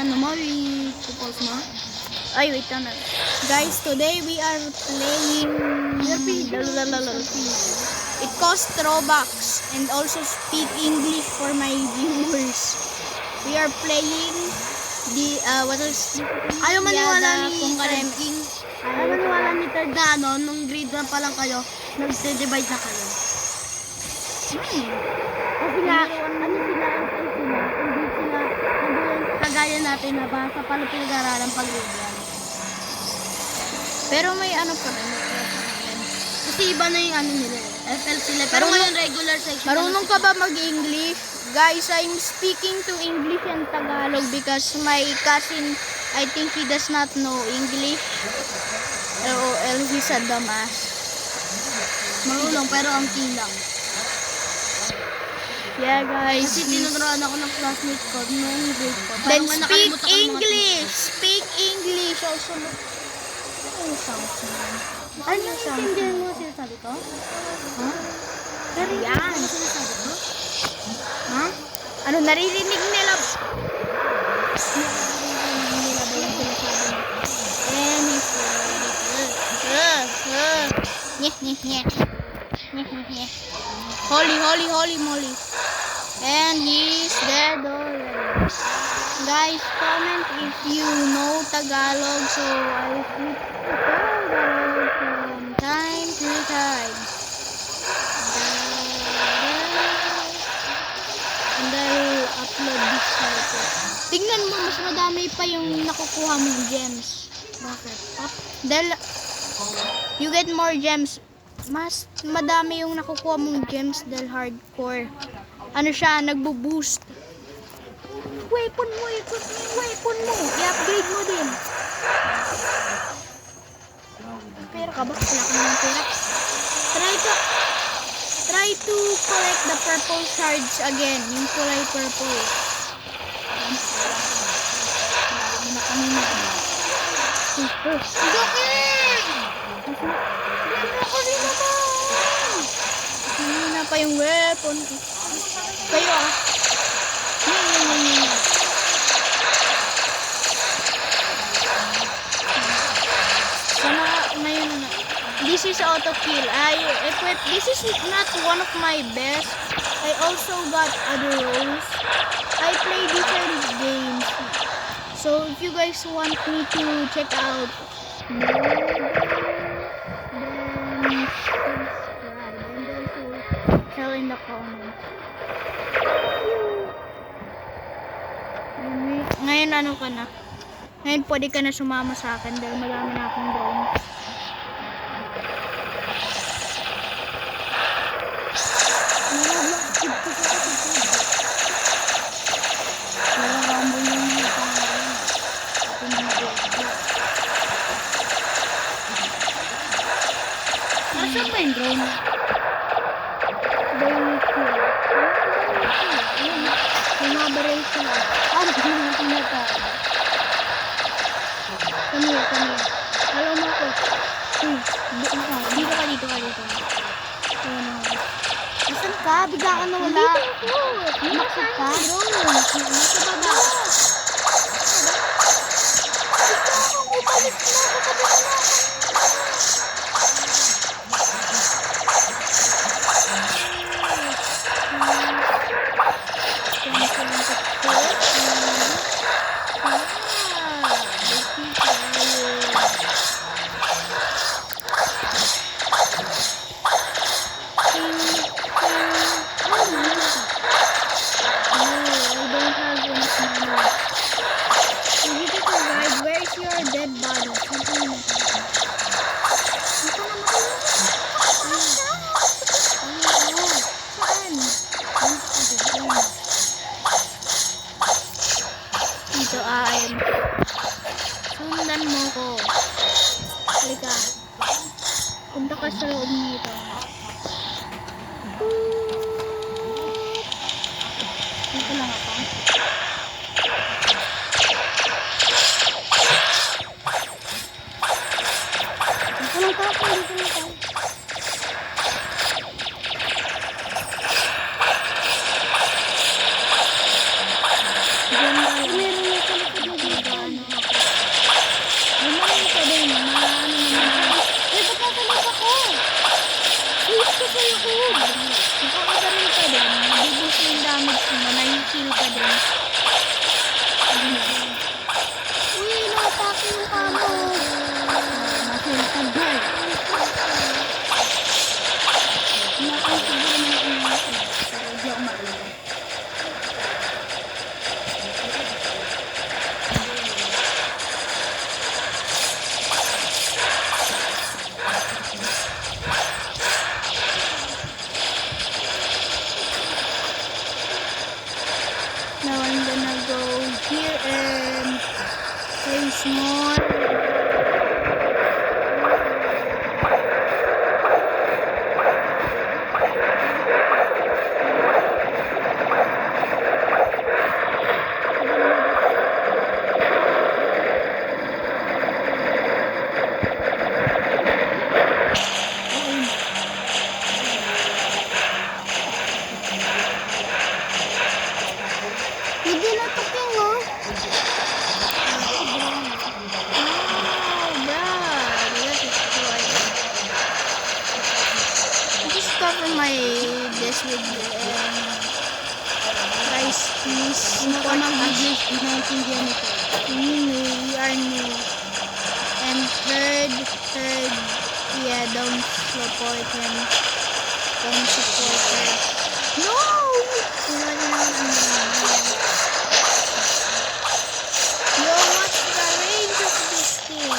ano mo, i-pause mo. Ay, wait lang. Guys, today we are playing... It costs Robux and also speak English for my viewers. We are playing the, what is... Ayaw maniwala ni kung Third King. Ayaw maniwala ni Third na ano, nung grade 1 pa lang kayo, nag-divide na kayo. Kasi nga, ano sila, hindi sila, kagaya natin na basta pala pinag-aralan pag-grade 1. Pero may ano pa rin. Kasi iba na yung ano nila, FL sila. Pero ngayon regular section. Marunong ka ba mag-English? Guys, I'm speaking to English and Tagalog because my cousin, I think he does not know English. Or else he's a dumbass. Marunong pero ang kilang. Yeah, guys. Kasi tinuturuan ako ng classmate ko nung grade ko. Then Parang speak nakalimutan ko yung mga English. Speak English. Also, ano sounds naman? Ano yung intindihan mo sinasabi ko? Ha? Pero Yan. yung sinasabi ko? Ha? Ano, naririnig nila? Holy moly. And he's dead already. Guys, comment if you know Tagalog so I speak Tagalog from time to time. And I will upload this later. Tingnan mo, mas madami pa yung nakukuha mong gems. Bakit? Dahil you get more gems. Mas madami yung nakukuha mong gems dahil hardcore. Ano siya, nagbo-boost. Weapon mo. I-upgrade mo din. Pera ka ba? Wala ka naman pera. Try to collect the purple shards again. Yung kulay purple. Hindi na kami na. Joking! Hindi na pa yung weapon. Kayo ah. Sana ngayon na. This is auto kill. I equip. This is not one of my best. I also got other roles. I play different games. So if you guys want me to check out more, then subscribe and also tell in the comments. Ngayon ano ka na? Ngayon pwede ka na sumama sa akin dahil marami na akong drone. Nasaan ba yung drone? Yung mga baril sila. Hindi natin na ito. Come here. Hello mo ako. Dito ka. Nasaan ka? Bigla ka nawala. Dito ako. Maksud ka? Nasa baba. Where's your dead body? Dito ayun. Sundan mo ko. Halika. Punta ka sa loob nito. Dito lang ako. Manahihil ka din. Uy, nakatake yung kamo. Masultag na eh. Nakasiguro na yung natin. Pero hindi ako maalala. Now I'm gonna go here and place more. Hindi na taking oh. Just cover my this with rice peas. Hindi ko mag-English. Pinaintindihan ito. We are new. And third, yeah, don't support him. Don't support her. No! Yo, what's the range of this thing?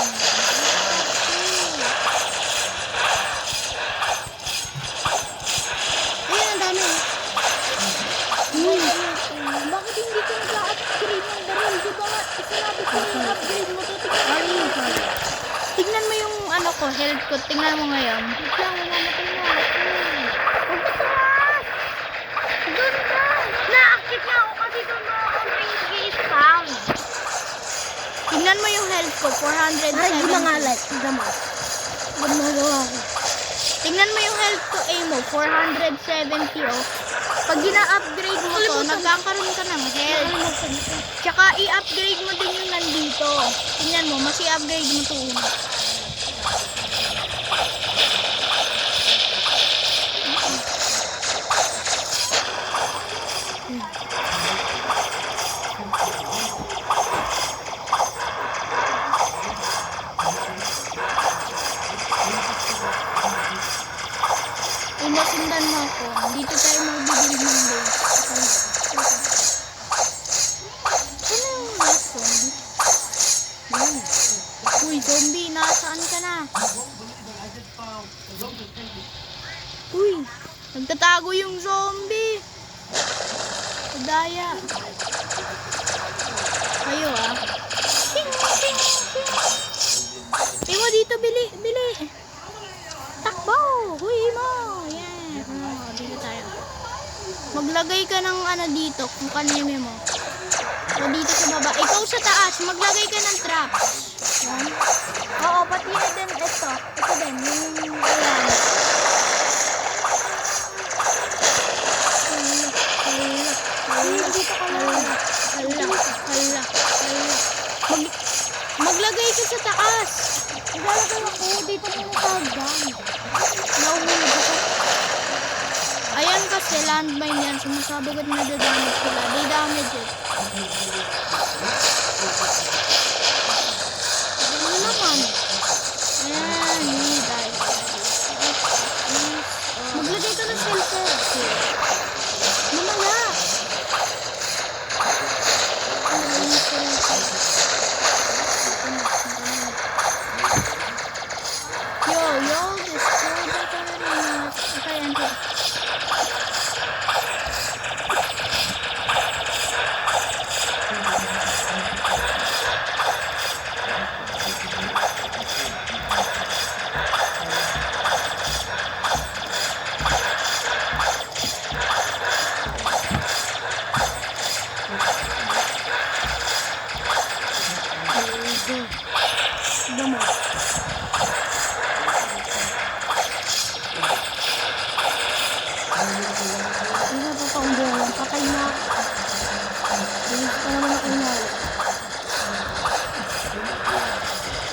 Ayun, ang dami. Bakit hindi ko nag-upgrade ng baril? Di ba nga, sinabi ko yung upgrade mo. Tignan mo yung ano ko, health ko. Tingnan mo ngayon. Wait lang, namamatay na ako. Huwag ka tumaas! Doon ka! Naakit na ako kasi doon na ako nag-i-spam. Tingnan mo yung health ko, 470. Ay, di mangalat. Dama. Gumagawa ko. Tingnan mo yung health ko, mo, 470 oh. Pag gina-upgrade mo to, nagkakaroon ka ng health. Tsaka i-upgrade mo din yung nandito. Tingnan mo, mas i-upgrade mo to una. Inasundan mo ako. Dito tayo magbibili ng base. Ano yung last zombie? Yan. Uy, zombie, nasaan ka na? Uy, nagtatago yung zombie. Daya. Kayo ah. Ting, ting, ting. Mo dito, bili, bili. Takbo! Huy mo! Yes! Dito tayo. Maglagay ka ng ano dito, kung kanime mo. O dito sa baba. Ikaw sa taas, maglagay ka ng traps. Yan. Oo, pati din ito. Ito din, yung ayan. Hala. Maglagay ka sa taas. Naglalagay ako. Dito ko natagdan. Nauhulog ako. Ayan kasi landmine yan. Sumasabog at nadadamage sila. They damage it. Ano naman? Ayan, hindi die. Maglagay ka ng shelter. Mamaya. Yo, destroy that already. Okay, enter. Damo. Hindi pa pa umbulan. Patay na ako. Bilis pa naman ako inalo.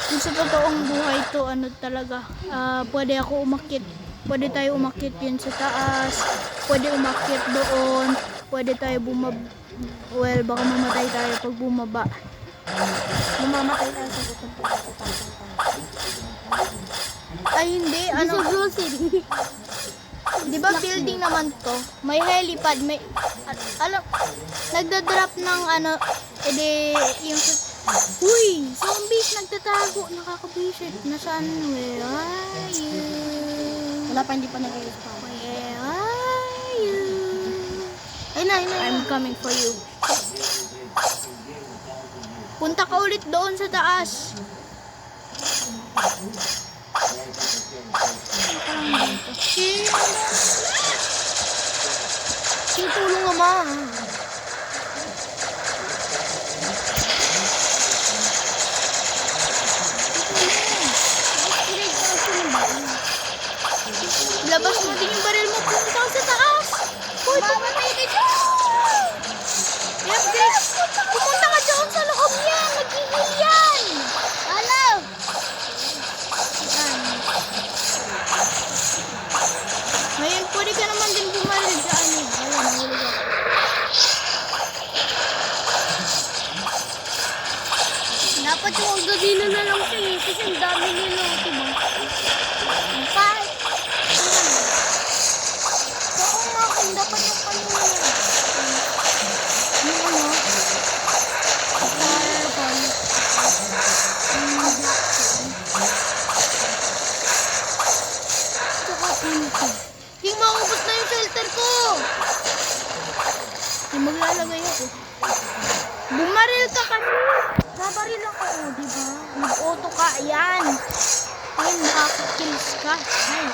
Kung sa totoong buhay to, ano talaga, pwede ako umakit. Pwede tayo umakit yun sa taas. Pwede umakit doon. pwede tayo well, baka mamatay tayo pag bumaba. Mamamatay tayo sa gutom. Ay, hindi. Ano? grocery. Di ba building naman to? May helipad, may... alam, nagda-drop ng ano, edi yung... Uy! Zombies nagtatago. Nakakabisit. Nasaan? Where are you? Wala pa, hindi pa nag-respawn. Where are you? Ay na. I'm coming for you. Punta ka ulit doon sa taas. Tulong naman. Labas mo din yung baril mo. Punta ka sa taas. Hoy, pumunta ka dyan. Yan, Grace. Pumunta ka dyan sa loob yan. Nag-ihil yan. Hello! Yan. Ngayon, pwede ka naman din bumaril dyan. Ayun, nahulog ako. Dapat yung gagawin na lang siya eh. Kasi ang dami nila. Diba? Kahit. Oo nga, kung dapat yung kanina. Yung ano? King, maubos na yung shelter ko. Ay, maglalagay ako. Bumaril ka kasi. Nabaril ako, di ba? Mag-auto ka. Ayan. Ayun, makakakills ka. Ay.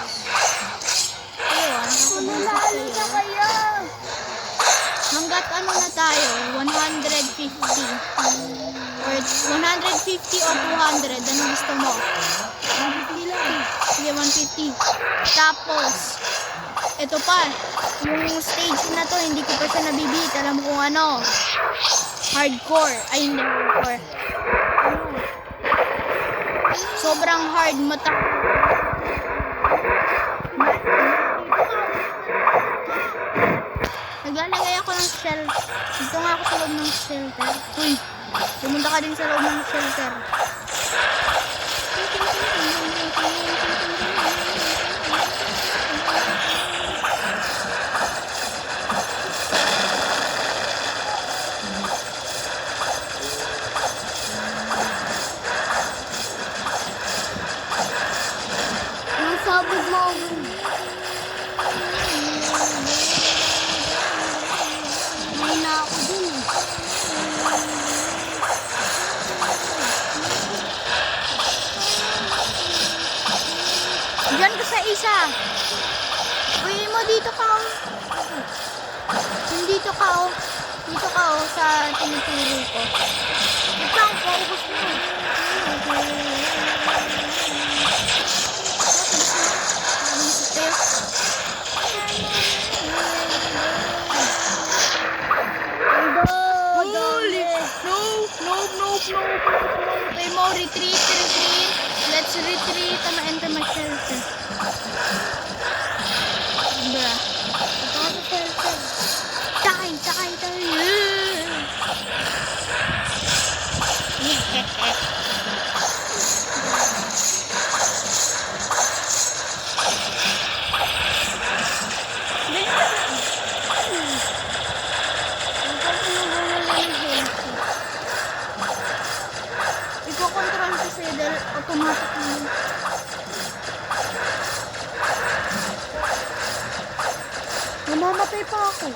Ayun, Malalo na kaya. hanggat ano na tayo, 150. Or 150 o 200. Ano gusto mo? 150 lang. Sige, 150. Tapos, ito pa. Yung stage na to, hindi ko pa siya nabibit. Alam mo kung ano. Hardcore. Ay, hindi hardcore. Sobrang hard. Naglalagay ako ng shelter. Dito nga ako sa loob ng shelter. Uy, pumunta ka din sa loob ng shelter. Nasabog mo ako. May na ako dun eh. Diyan ka sa isa. Uy mo, dito ka oh. Dito ka oh. Dito ka oh sa tinuturo ko. Ito lang, paubos mo. Holy! No. Okay mo, retreat. Let's retreat. Enter my shelter. Bruh. Ito ako sa shelter. Sakay tayo. Iko-control kasi dahil automatic naman. Mamamatay pa ako.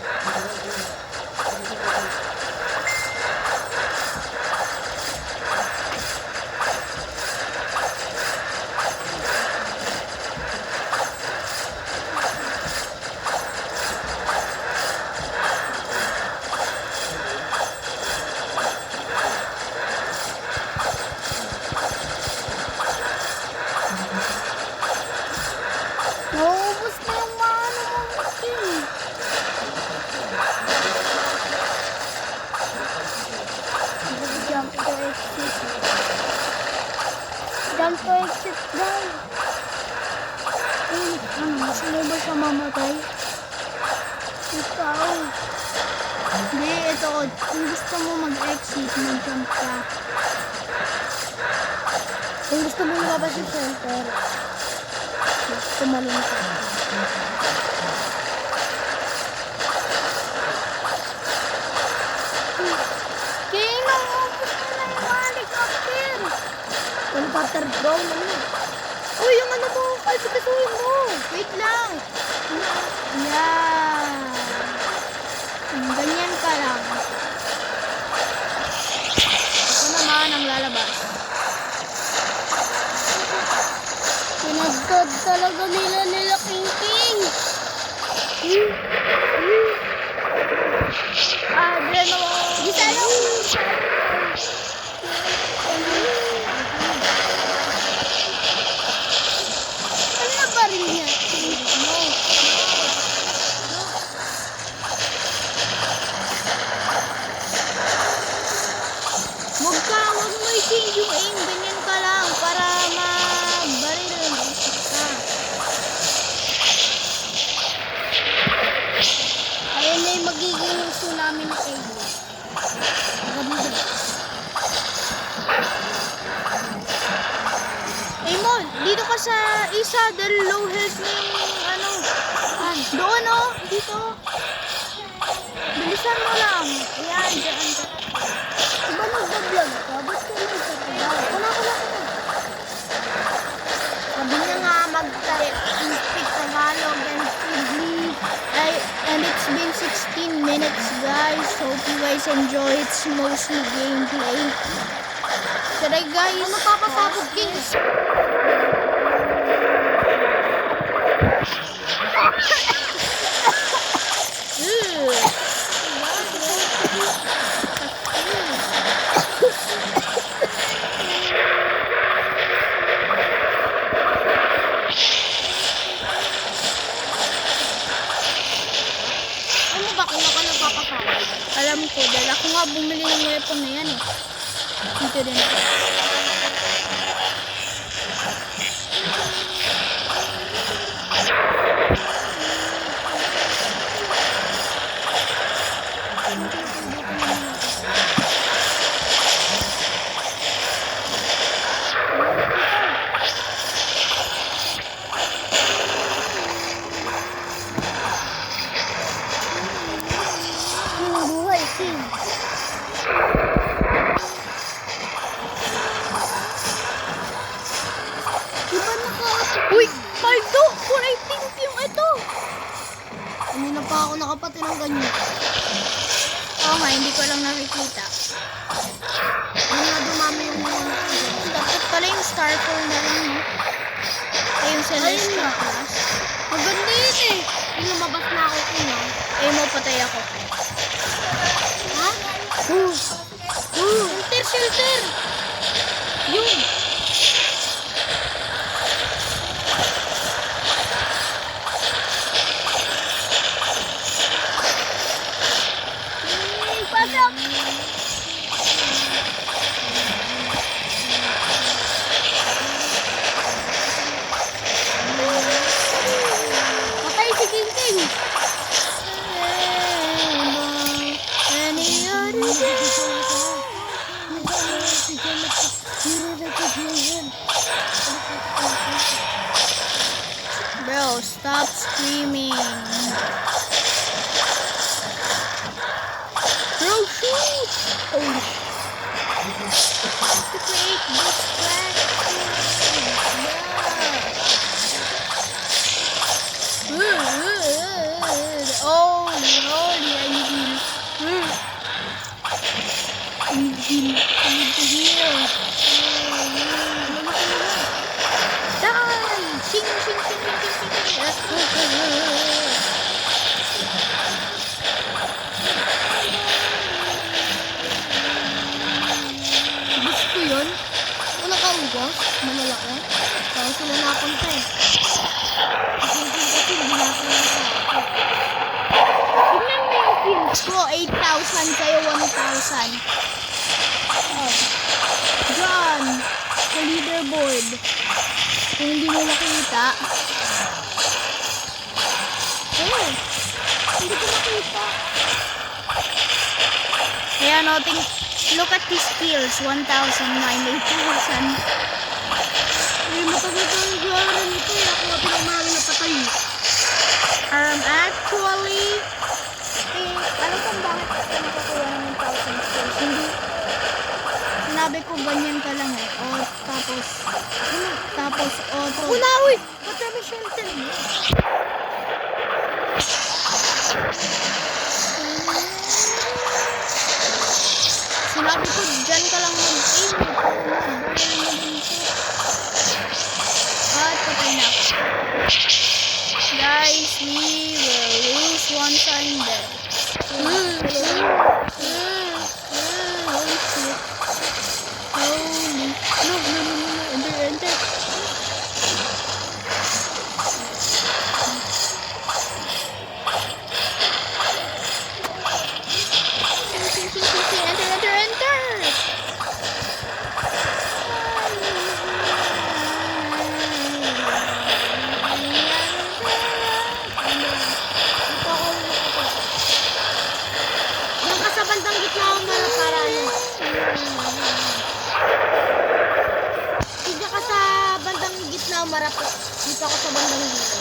Naubos na yung maano mo, King. Jump to exit. Jump to exit daw. Ay, ano, sino ba siya mamatay? Ikaw. Hindi, ito. Kung gusto mo mag-exit, mag-jump ka. Kung gusto mo lumabas yung center, tumalon ka. Kaya naubos mo na yung helicopter. Helicopter drone, ano? Uy, yung ano mo, kalsikasuhin mo. Wait lang. Yan. Ganyan ka lang. Ako naman ang lalabas. Pinagtod talaga nila King King. Adrenaline. Isa lang. Ano na ba rin niya? No. Huwag mo i-change yung aim. Ganyan ka lang para mabaril ka. Ayun na yung magiging tsunami ng alien. Maganda. Mo, dito ka sa isa dahil low health na yung ano. Doon oh, dito. Bilisan mo lang. Ayan, dyan. Diba nag-vlog ka? Ba't ka nagtatagal? Kuna. Sabi niya nga mag-speak Tagalog and English. And it's been 16 minutes, guys. Hope you guys enjoy. It's mostly gameplay. Should I, guys? Ano papasabog, King? Ano ba kung ako nagpapasabog? Alam ko, dahil ako nga bumili ng weapon na yan eh. Dito din ako. Buhay, King. Diba Uy! Paldo! 418 yung ito! kanina pa ako nakapati ng ganyan. Oo nga, hindi ko lang nakikita. Ano nga dumami yung mga Dapat pala yung Starfall na rin, no? Ayun sa Ayun list nga. class. Maganda yun eh. Yung lumabas na ako, King, ah. Ay mo, patay ako. Ha? Shelter, shelter! Yun! Pasok! Patay si King King. Any other day? Bro, stop screaming. Bro, shoot! Oh, to create distraction. Oh, holy, I need heal. I need heal. I need to heal. Done! Shing, shing, shing, shing, shing, shing. Gusto yun? Una ka ugos? Malalaki? Kaya sila napunta eh. Si King King kasi hindi napunta sa ako. Tingnan mo yung kills ko. 8,000 kayo, 1,000. Oh. Diyan. Sa leaderboard. Kung hindi mo makita. Eh, hindi ko nakita. Ayan, o, look at these skills. 1,000, 9,000. Ay, matagal tayo gawin ito. Ako nga pinamahal na patay. Actually, alam ko bakit ako nakakuha ng 1,000 skills. Hindi, sinabi ko ganyan ka lang eh. O, tapos, auto. Una, uy! Ba't kami shelter mo? Sinabi ko, dyan ka lang mag-aim. Mag-barrel mo din ito. At patay na ako. Guys, we will lose one time there. Holy shit. Holy. No. Enter. Enter. Yan ka sa bandang gitna ako para ano. Hindi ka sa bandang gitna marapot. Dito ako sa bandang gitna.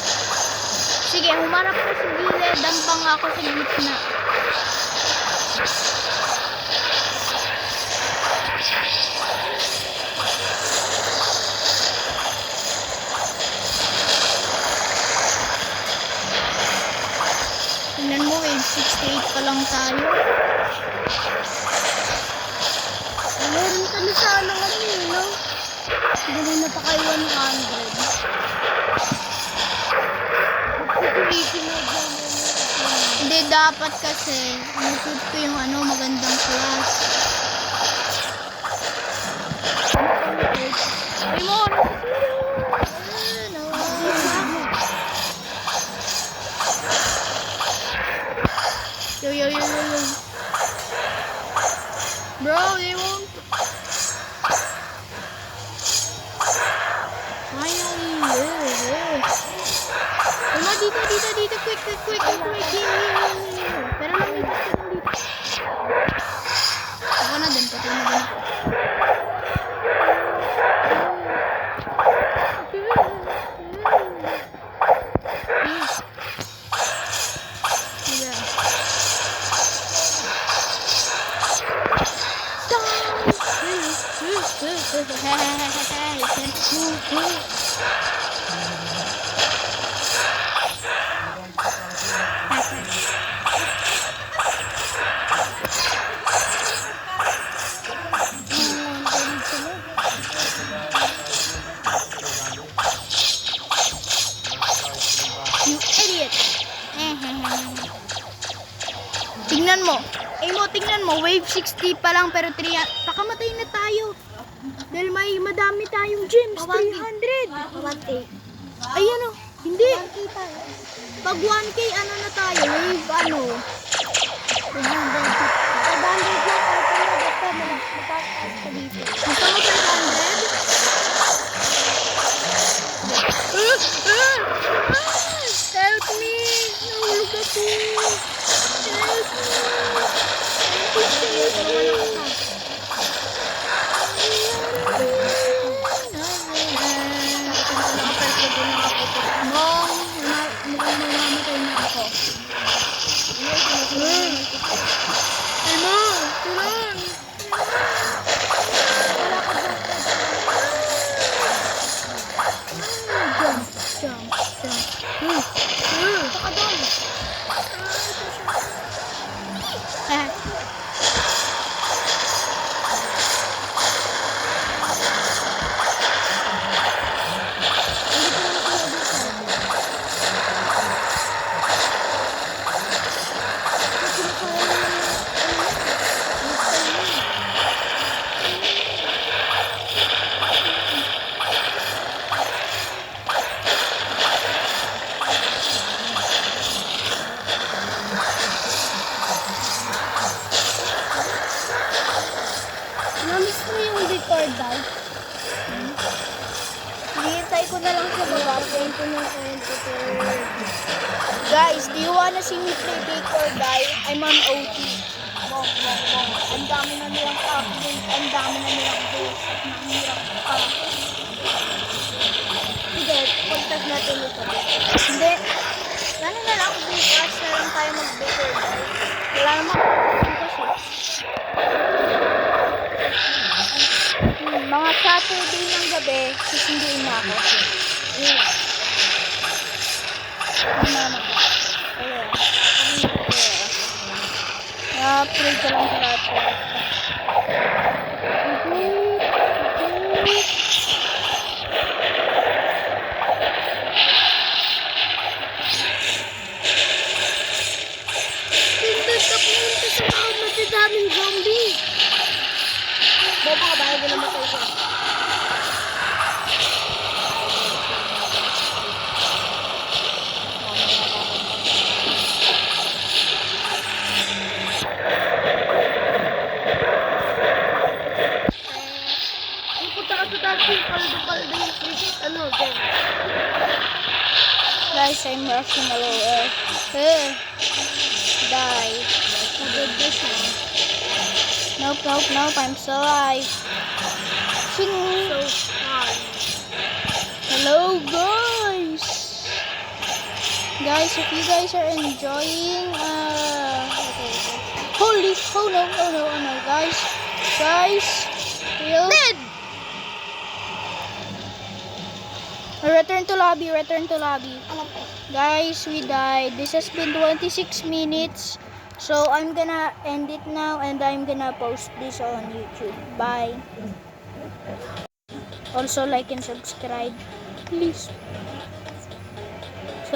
Sige, humarap ko sa gilid. Dampang ako sa gitna. Tingnan mo, wave 68 pa lang tayo. Meron kami sa ano kami, no? Hindi na pa kayo 100. Hindi, dapat kasi YouTube ko yung magandang class. Ay mo! Yo. Bro, they won't. Finally, Uma, dito. Quick. Pero lumipat ka lang dito. Ako na din, patay na din ako. You idiot! Tingnan mo, wave 60 pa lang pero 300. Pakamatay na tayo. Dahil madami tayong gems, 300. Ayan o, hindi. Pag 1K, ano na tayo? Wave, 500 lang ako na mataas ka dito. Gusto mo 500? Help me! Nahulog ako. Help me! Mukhang mamamatay na ako. Ay mo! Tulong! Jump. Saka doon. Namiss mo yung record daw. Hihintay ko na lang sa baba. 20 na 20. Guys, do you wanna see me play Bake or Die? I'm on OT. bong, bong, bong. Ang dami na nilang update, ang dami na nilang base at mahirap pa. Sige, puntas natin ito. Hindi. Ganun na lang, bukas na lang tayo mag-better guys. Wala naman kasi. Mga Saturday ng gabi, susunduin na ako. Ano ko? Pray ka lang sa lahat. Pindot ka pumunta sa mga matadaming zombie. Bobo ka ba? Huwag na matay ko. Pupunta ka sa taas yung paldo-paldo yung cricket. Ano, dyan. Guys, I'm rushing a little. Die. Nope, nope, nope. I'm so alive. Sing. So fun. Hello, guys. Guys, if you guys are enjoying, okay. Holy, oh no, oh no, oh no, guys, real. Dead! Return to lobby, return to lobby. Alam ko. Guys, we died. This has been 26 minutes. So, I'm gonna end it now and I'm gonna post this on YouTube. Bye. Also, like and subscribe. Please.